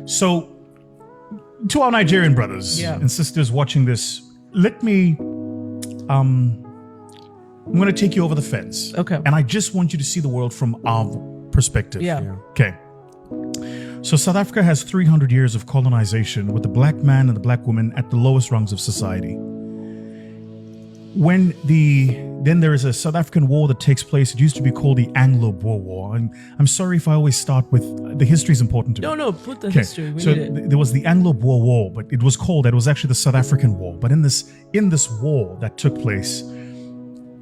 So, to our Nigerian brothers and sisters watching this, let me, I'm going to take you over the fence. Okay. And I just want you to see the world from our perspective. Yeah. Okay. So South Africa has 300 years of colonization with the black man and the black woman at the lowest rungs of society. Then there is a South African war that takes place. It used to be called the Anglo-Boer War. And I'm sorry if I always start with, the history is important to me. No, put the history. We so need it. there was the Anglo-Boer War, but it was actually the South African War. But in this war that took place,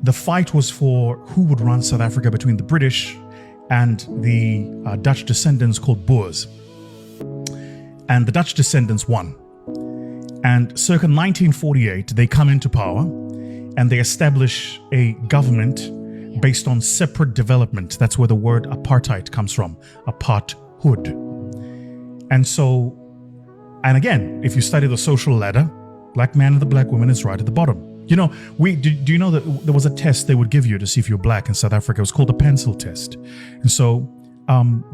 the fight was for who would run South Africa between the British and the Dutch descendants called Boers. And the Dutch descendants won. And circa 1948, they come into power and they establish a government based on separate development. That's where the word apartheid comes from, aparthood. And again, if you study the social ladder, black man and the black woman is right at the bottom. You know, do you know that there was a test they would give you to see if you're black in South Africa? It was called the pencil test. And so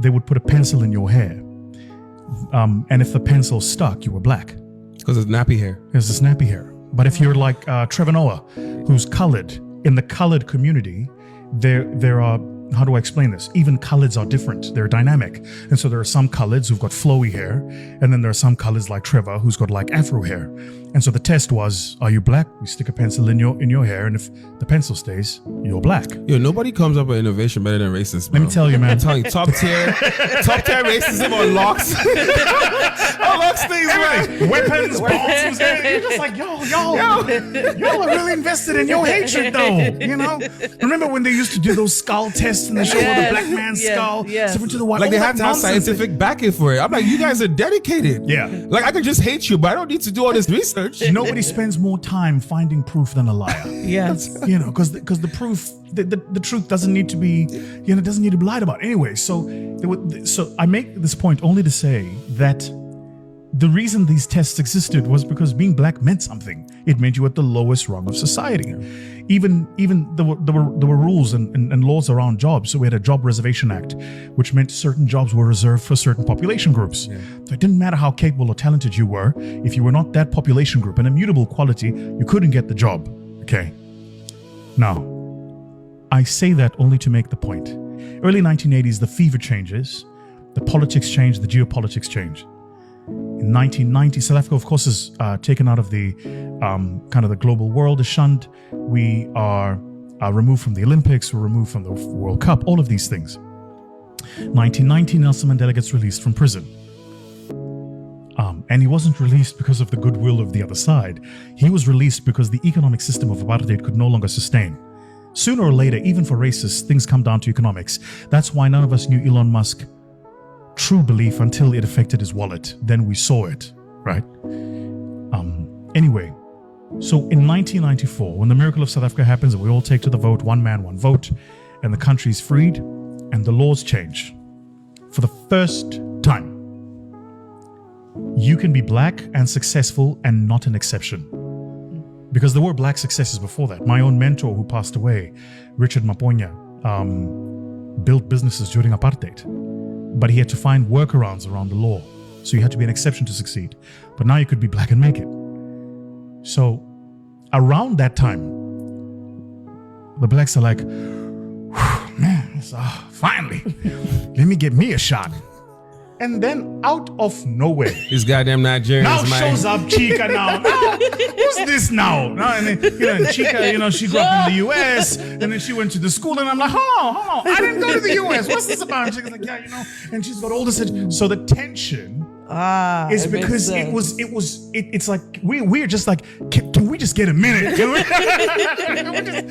they would put a pencil in your hair. And if the pencil stuck, you were black. Because it's nappy hair. It's this nappy hair. But if you're like Trevor Noah, who's colored, in the colored community, there are, how do I explain this? Even coloreds are different. They're dynamic. And so there are some coloreds who've got flowy hair. And then there are some coloreds like Trevor who's got like afro hair. And so the test was, are you black? We stick a pencil in your hair. And if the pencil stays, you're black. Yo, nobody comes up with innovation better than racists, bro. Let me tell you, man. I'm telling you, top tier racism unlocks. Unlocks things, right? Weapons, bombs, you're just like, y'all are really invested in your hatred, though. You know? Remember when they used to do those skull tests in the show, the black man's skull? Different to the white. Like they have to have scientific backing for it. I'm like, you guys are dedicated. Yeah. Like I could just hate you, but I don't need to do all this research. Nobody spends more time finding proof than a liar. Yes. You know, because the proof, the truth doesn't need to be, doesn't need to be lied about. Anyway, so I make this point only to say that the reason these tests existed was because being black meant something. It meant you were at the lowest rung of society. Even there were rules and laws around jobs. So we had a Job Reservation Act, which meant certain jobs were reserved for certain population groups. So it didn't matter how capable or talented you were. If you were not that population group, an immutable quality, you couldn't get the job. Okay. Now, I say that only to make the point. Early 1980s, the fever changes, the politics change, the geopolitics change. In 1990, South Africa, of course, is taken out of the kind of the global world, is shunned. We are removed from the Olympics, we're removed from the World Cup, all of these things. 1990, Nelson Mandela gets released from prison. And he wasn't released because of the goodwill of the other side. He was released because the economic system of apartheid could no longer sustain. Sooner or later, even for racists, things come down to economics. That's why none of us knew Elon Musk true belief until it affected his wallet. Then we saw it, right? Anyway, so in 1994, when the miracle of South Africa happens and we all take to the vote, one man, one vote, and the country's freed and the laws change. For the first time, you can be black and successful and not an exception. Because there were black successes before that. My own mentor who passed away, Richard Maponya, built businesses during apartheid. But he had to find workarounds around the law. So you had to be an exception to succeed. But now you could be black and make it. So around that time, the blacks are like, man, finally, let me get me a shot. And then out of nowhere, these goddamn Nigerians, now shows up Chica now. Who's this now? And then, Chica, she grew up in the US, and then she went to the school, and I'm like, hold on, I didn't go to the US. What's this about? And Chica's like, and she's got all this. So the tension is because it's like we're just like, can we just get a minute? Can we just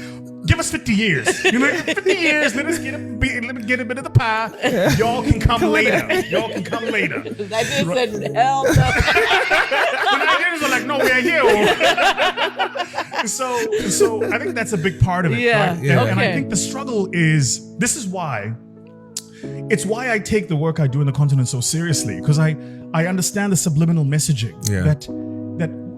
give us 50 years. 50 years, let us get a bit of the pie. Y'all can come later. I just said, hell no. The Nigerians are like, no, we're here. So I think that's a big part of it. Yeah. Right? Okay. And I think the struggle is, this is why, it's why I take the work I do in the continent so seriously, because I understand the subliminal messaging that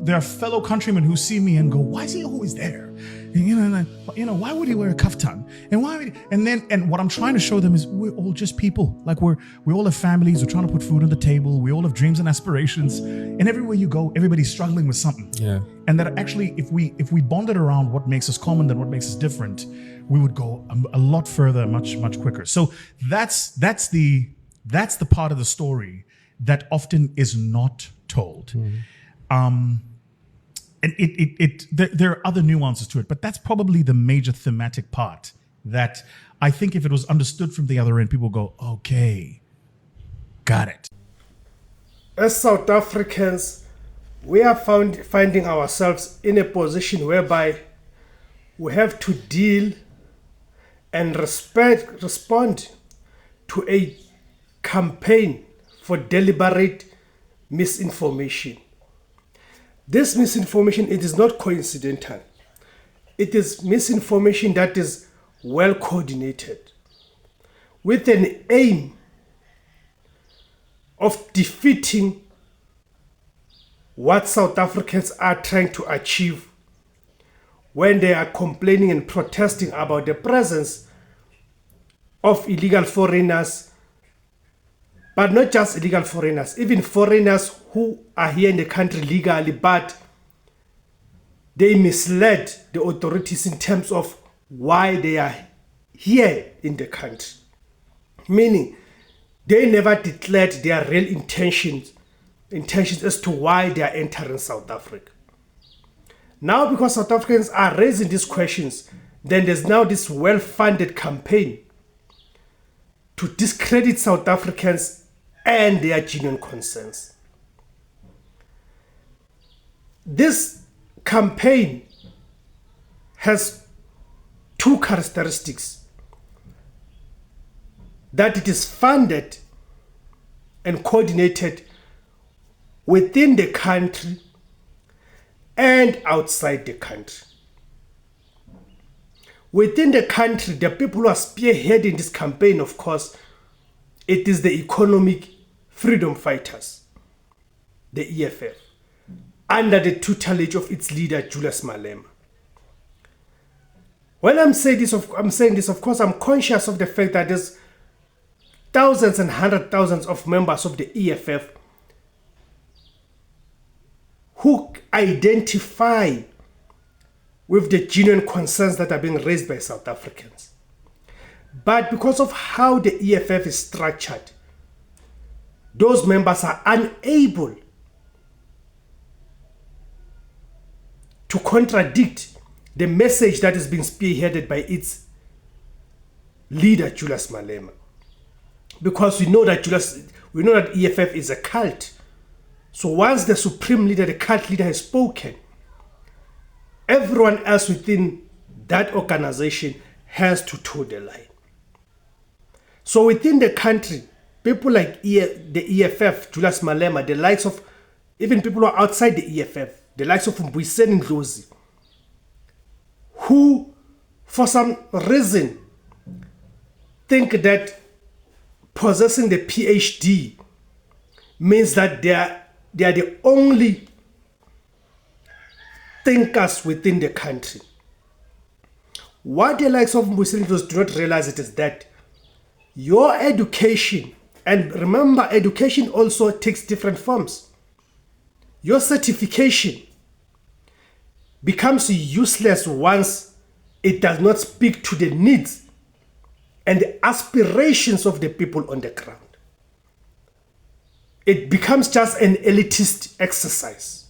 there are fellow countrymen who see me and go, why is he always there? Why would he wear a kaftan? And what I'm trying to show them is we're all just people. Like we all have families. We're trying to put food on the table. We all have dreams and aspirations. And everywhere you go, everybody's struggling with something. Yeah. And that actually, if we bonded around what makes us common than what makes us different, we would go a lot further, much quicker. So that's the part of the story that often is not told. And there are other nuances to it, but that's probably the major thematic part that I think if it was understood from the other end, people go, okay, got it. As South Africans, we are finding ourselves in a position whereby we have to deal and respond to a campaign for deliberate misinformation. This misinformation, it is not coincidental. It is misinformation that is well coordinated with an aim of defeating what South Africans are trying to achieve when they are complaining and protesting about the presence of illegal foreigners, but not just illegal foreigners, even foreigners who are here in the country legally, but they misled the authorities in terms of why they are here in the country. Meaning, they never declared their real intentions as to why they are entering South Africa. Now, because South Africans are raising these questions, then there's now this well-funded campaign to discredit South Africans and their genuine concerns. This campaign has two characteristics: that it is funded and coordinated within the country and outside the country. Within the country, the people who are spearheading this campaign, of course, it is the economic freedom fighters, the EFF, under the tutelage of its leader, Julius Malema. When I'm saying this, of course, I'm conscious of the fact that there's thousands and hundred thousands of members of the EFF who identify with the genuine concerns that are being raised by South Africans. But because of how the EFF is structured, those members are unable to contradict the message that is being spearheaded by its leader, Julius Malema. Because we know that EFF is a cult. So once the supreme leader, the cult leader, has spoken, everyone else within that organization has to toe the line. So within the country, people like the EFF, Julius Malema, the likes of even people who are outside the EFF, the likes of Vusi Thembekwayo, who for some reason think that possessing the PhD means that they are the only thinkers within the country. What the likes of Vusi Thembekwayo do not realize it is that your education, and remember, education also takes different forms. Your certification becomes useless once it does not speak to the needs and the aspirations of the people on the ground. It becomes just an elitist exercise.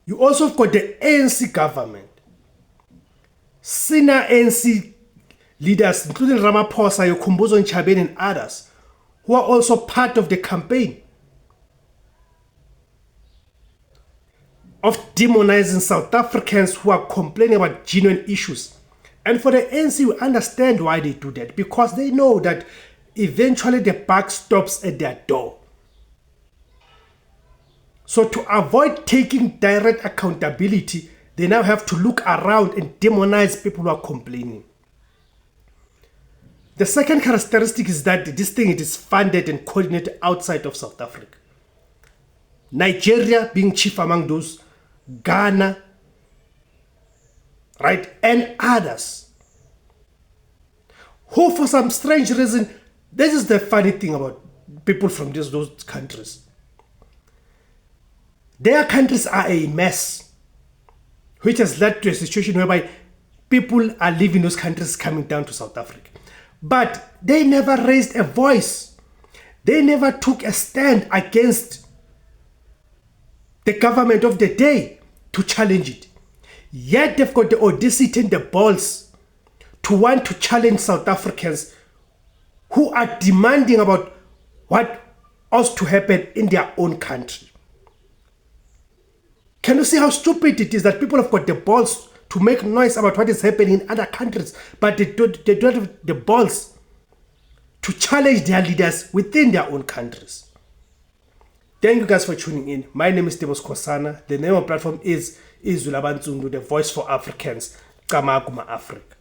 You also have got the ANC government, senior ANC leaders, including Ramaphosa, Yokumbuzo Nchabeni, and others, who are also part of the campaign of demonizing South Africans who are complaining about genuine issues. And for the ANC, we understand why they do that, because they know that eventually the buck stops at their door. So to avoid taking direct accountability, they now have to look around and demonize people who are complaining. The second characteristic is that this thing, it is funded and coordinated outside of South Africa. Nigeria being chief among those, Ghana, right, and others, who for some strange reason, this is the funny thing about people from those countries. Their countries are a mess, which has led to a situation whereby people are leaving those countries coming down to South Africa. But they never raised a voice. They never took a stand against the government of the day to challenge it. Yet they've got the audacity and the balls to want to challenge South Africans who are demanding about what ought to happen in their own country. Can you see how stupid it is that people have got the balls to make noise about what is happening in other countries, but they don't have the balls to challenge their leaders within their own countries? Thank you guys for tuning in. My name is Sekhosana. The name of the platform is IZWI LABANSUNDU, the voice for Africans. Kama Africa.